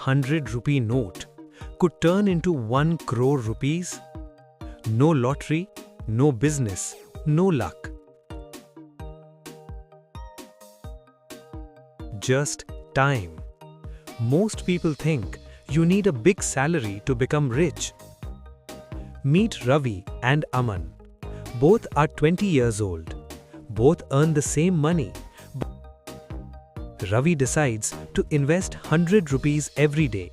100 rupee note could turn into 1 crore rupees? No lottery, no business, no luck. Just time. Most people think you need a big salary to become rich. Meet Ravi and Aman. Both are 20 years old. Both earn the same money. Ravi decides to invest 100 rupees every day.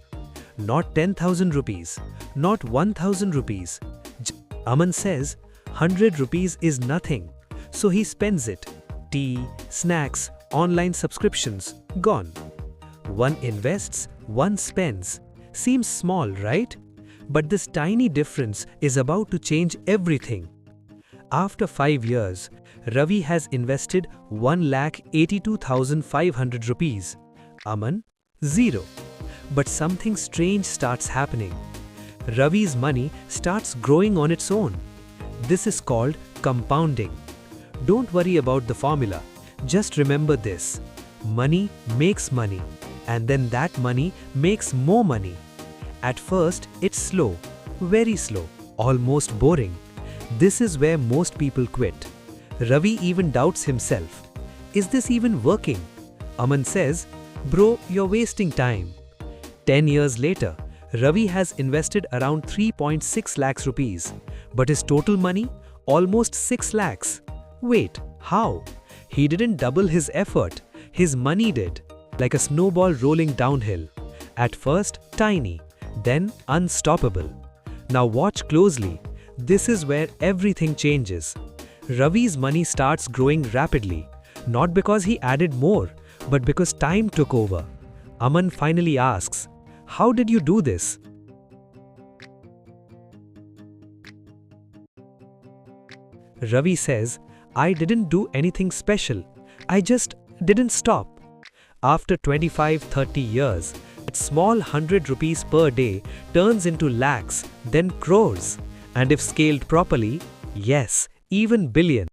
Not 10,000 rupees, not 1,000 rupees. Aman says 100 rupees is nothing, so he spends it. Tea, snacks, online subscriptions, gone. One invests, one spends. Seems small, right? But this tiny difference is about to change everything. After 5 years, Ravi has invested 1,82,500 rupees. Aman, 0. But something strange starts happening. Ravi's money starts growing on its own. This is called compounding. Don't worry about the formula. Just remember this. Money makes money, and then that money makes more money. At first, it's slow, very slow, almost boring. This is where most people quit. Ravi even doubts himself. Is this even working? Aman says, bro, you're wasting time. 10 years later, Ravi has invested around 3.6 lakhs rupees, but his total money? Almost 6 lakhs. Wait, how? He didn't double his effort, his money did. Like a snowball rolling downhill. At first, tiny, then unstoppable. Now watch closely. This is where everything changes. Ravi's money starts growing rapidly, not because he added more, but because time took over. Aman finally asks, how did you do this? Ravi says, I didn't do anything special. I just didn't stop. After 25-30 years, that small 100 rupees per day turns into lakhs, then crores. And if scaled properly, yes, even billions.